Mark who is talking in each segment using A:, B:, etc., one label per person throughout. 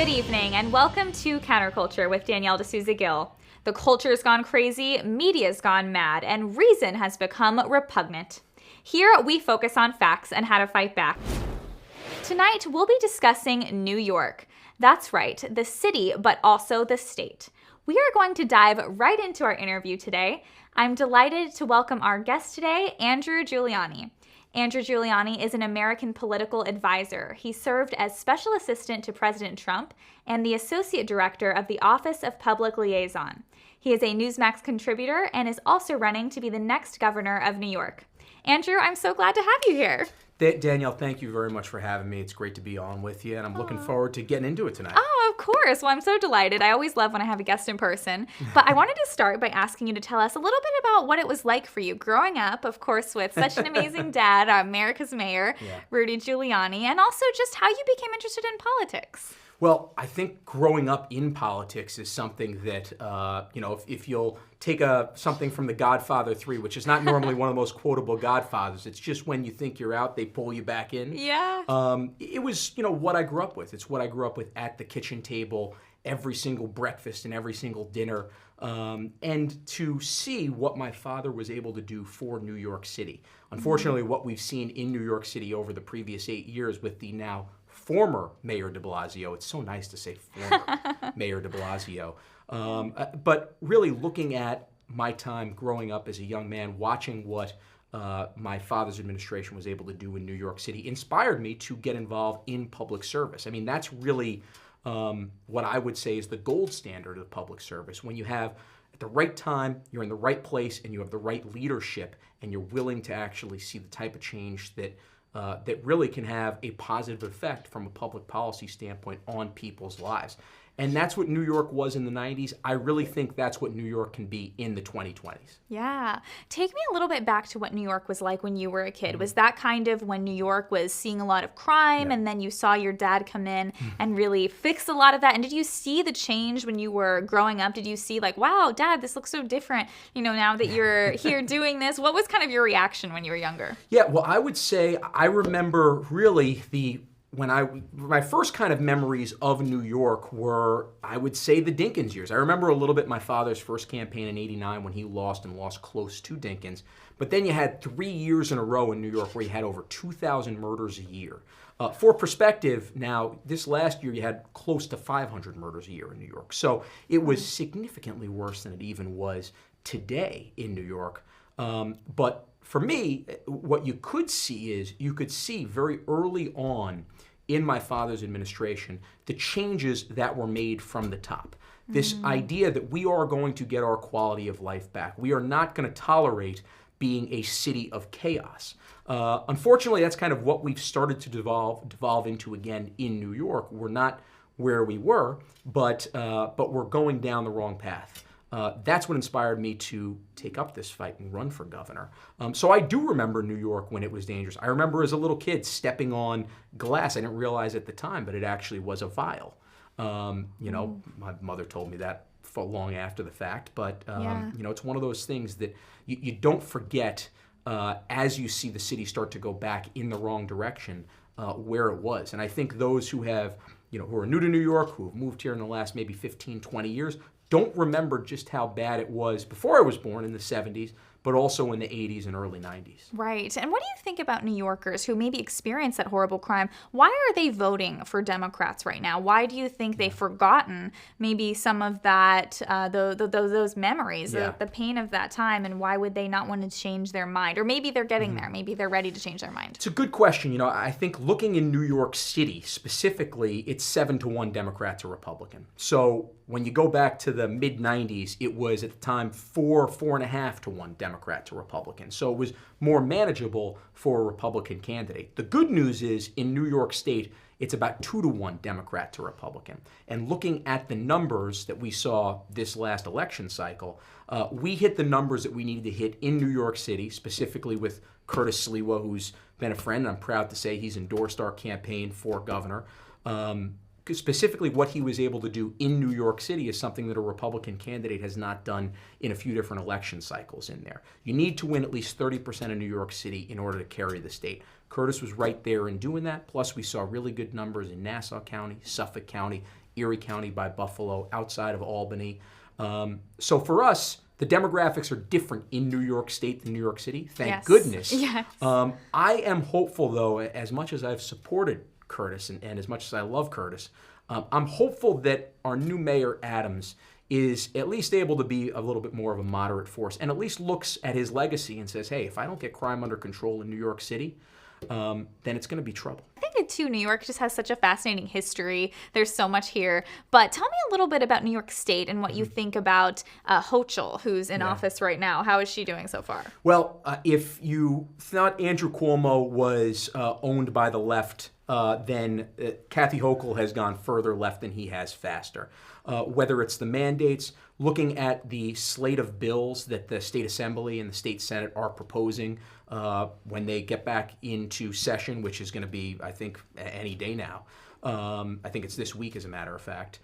A: Good evening, and welcome to Counterculture with Danielle D'Souza Gill. The culture's gone crazy, media's gone mad, and reason has become repugnant. Here, we focus on facts and how to fight back. Tonight, we'll be discussing New York. That's right, the city, but also the state. We are going to dive right into our interview today. I'm delighted to welcome our guest today, Andrew Giuliani. Andrew Giuliani is an American political advisor. He served as special assistant to President Trump and the associate director of the Office of Public Liaison. He is a Newsmax contributor and is also running to be the next governor of New York. Andrew, I'm so glad to have you here.
B: Danielle, thank you very much for having me. It's great to be on with you, and I'm looking forward to getting into it tonight.
A: Oh, of course. Well, I'm so delighted. I always love when I have a guest in person. But I wanted to start by asking you to tell us a little bit about what it was like for you growing up, of course, with such an amazing dad, America's mayor, Rudy Giuliani, and also just how you became interested in politics.
B: Well, I think growing up in politics is something that, if you'll take something from The Godfather 3, which is not normally one of the most quotable Godfathers, it's just when you think you're out, they pull you back in.
A: Yeah.
B: It was, what I grew up with. It's what I grew up with at the kitchen table, every single breakfast and every single dinner. And to see what my father was able to do for New York City. Unfortunately, what we've seen in New York City over the previous 8 years with the now former Mayor de Blasio. It's so nice to say former Mayor de Blasio. But really looking at my time growing up as a young man, watching what my father's administration was able to do in New York City inspired me to get involved in public service. I mean, that's really what I would say is the gold standard of public service. When you have at the right time, you're in the right place, and you have the right leadership, and you're willing to actually see the type of change that really can have a positive effect from a public policy standpoint on people's lives. And that's what New York was in the 90s. I really think that's what New York can be in the 2020s.
A: Yeah. Take me a little bit back to what New York was like when you were a kid. Was that kind of when New York was seeing a lot of crime and then you saw your dad come in and really fix a lot of that? And did you see the change when you were growing up? Did you see like, wow, Dad, this looks so different, now that you're here doing this? What was kind of your reaction when you were younger?
B: Yeah, well, I would say I remember really my first kind of memories of New York were, I would say, the Dinkins years. I remember a little bit my father's first campaign in '89 when he lost close to Dinkins. But then you had 3 years in a row in New York where you had over 2,000 murders a year. For perspective, now, this last year you had close to 500 murders a year in New York. So it was significantly worse than it even was today in New York. But for me, what you could see very early on in my father's administration, the changes that were made from the top. This idea that we are going to get our quality of life back. We are not going to tolerate being a city of chaos. Unfortunately, that's kind of what we've started to devolve into again in New York. We're not where we were, but we're going down the wrong path. That's what inspired me to take up this fight and run for governor. So I do remember New York when it was dangerous. I remember as a little kid stepping on glass. I didn't realize at the time, but it actually was a vial. My mother told me that for long after the fact. But, it's one of those things that you don't forget as you see the city start to go back in the wrong direction where it was. And I think those who have, who are new to New York, who have moved here in the last maybe 15, 20 years, don't remember just how bad it was before I was born in the 70s, but also in the 80s and early 90s.
A: Right. And what do you think about New Yorkers who maybe experienced that horrible crime? Why are they voting for Democrats right now? Why do you think they've forgotten maybe some of that, those memories, the pain of that time, and why would they not want to change their mind? Or maybe they're getting there. Maybe they're ready to change their mind.
B: It's a good question. I think looking in New York City specifically, it's 7-1 Democrat to Republican. So when you go back to the mid-90s, it was at the time 4.5-1 Democrat to Republican. So it was more manageable for a Republican candidate. The good news is in New York State, it's about 2-1 Democrat to Republican. And looking at the numbers that we saw this last election cycle, we hit the numbers that we needed to hit in New York City, specifically with Curtis Sliwa, who's been a friend. I'm proud to say he's endorsed our campaign for governor. Specifically, what he was able to do in New York City is something that a Republican candidate has not done in a few different election cycles in there. You need to win at least 30% of New York City in order to carry the state. Curtis was right there in doing that. Plus, we saw really good numbers in Nassau County, Suffolk County, Erie County by Buffalo, outside of Albany. So for us, the demographics are different in New York State than New York City. Thank goodness.
A: Yes.
B: I am hopeful, though, as much as I've supported Curtis and as much as I love Curtis, I'm hopeful that our new mayor, Adams, is at least able to be a little bit more of a moderate force and at least looks at his legacy and says, hey, if I don't get crime under control in New York City, then it's going to be trouble.
A: I think too, New York just has such a fascinating history. There's so much here. But tell me a little bit about New York State and what you think about Hochul, who's in office right now. How is she doing so far?
B: Well, if you thought Andrew Cuomo was owned by the left, then Kathy Hochul has gone further left than he has faster. Whether it's the mandates, looking at the slate of bills that the State Assembly and the State Senate are proposing when they get back into session, which is going to be, I think, any day now. I think it's this week, as a matter of fact.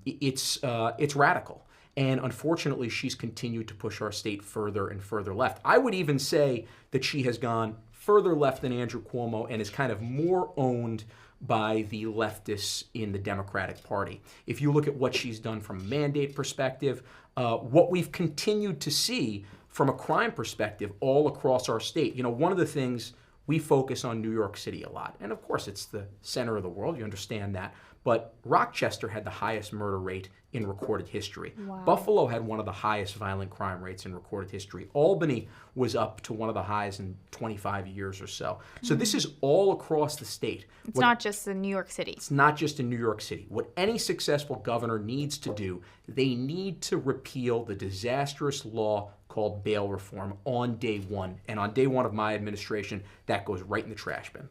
B: It's radical. And unfortunately, she's continued to push our state further and further left. I would even say that she has gone further left than Andrew Cuomo and is kind of more owned by the leftists in the Democratic Party. If you look at what she's done from a mandate perspective, what we've continued to see from a crime perspective all across our state. You know, one of the things, we focus on New York City a lot. And of course, it's the center of the world. You understand that. But Rochester had the highest murder rate in recorded history.
A: Wow.
B: Buffalo had one of the highest violent crime rates in recorded history. Albany was up to one of the highest in 25 years or so. So this is all across the state.
A: It's not just in New York City.
B: It's not just in New York City. What any successful governor needs to do, they need to repeal the disastrous law called bail reform on day one. And on day one of my administration, that goes right in the trash bin.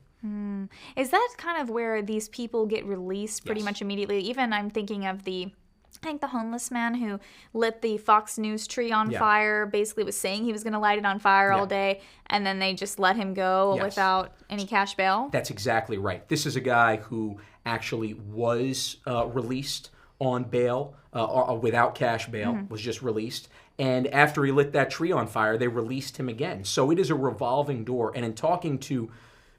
A: Is that kind of where these people get released pretty
B: Yes.
A: much immediately? Even I'm thinking of the homeless man who lit the Fox News tree on fire, basically was saying he was going to light it on fire all day, and then they just let him go without any cash bail.
B: That's exactly right. This is a guy who actually was released on bail, without cash bail, was just released. And after he lit that tree on fire, they released him again. So it is a revolving door. And in talking to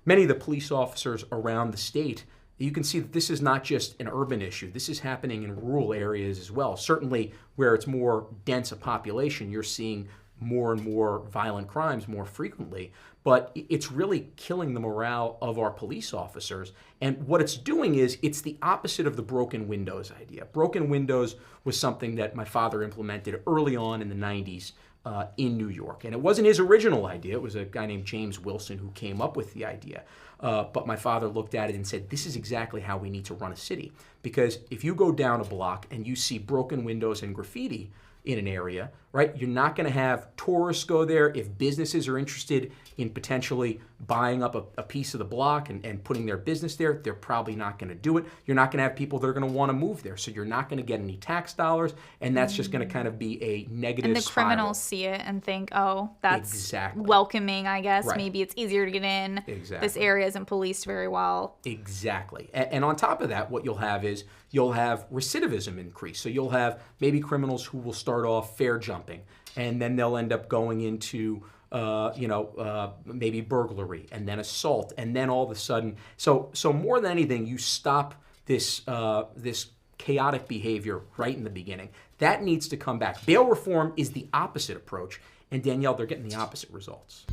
B: many of the police officers around the state, you can see that this is not just an urban issue. This is happening in rural areas as well. Certainly where it's more dense a population, you're seeing more and more violent crimes more frequently. But it's really killing the morale of our police officers. And what it's doing is it's the opposite of the broken windows idea. Broken windows was something that my father implemented early on in the 90s in New York. And it wasn't his original idea. It was a guy named James Wilson who came up with the idea. But my father looked at it and said, this is exactly how we need to run a city. Because if you go down a block and you see broken windows and graffiti in an area, right, you're not going to have tourists go there. If businesses are interested in potentially buying up a piece of the block and putting their business there, they're probably not going to do it. You're not going to have people that are going to want to move there. So you're not going to get any tax dollars, and that's just going to kind of be a negative
A: And the
B: spiral.
A: criminals see it and think, oh, that's
B: Exactly.
A: welcoming, I guess.
B: Right.
A: Maybe it's easier to get in.
B: Exactly.
A: This area isn't policed very well.
B: Exactly. And on top of that, what you'll have is you'll have recidivism increase. So you'll have maybe criminals who will start off fare jumping, and then they'll end up going into maybe burglary and then assault, and then all of a sudden, so more than anything, you stop this chaotic behavior right in the beginning. That needs to come back. Bail reform is the opposite approach, and Danielle, they're getting the opposite results.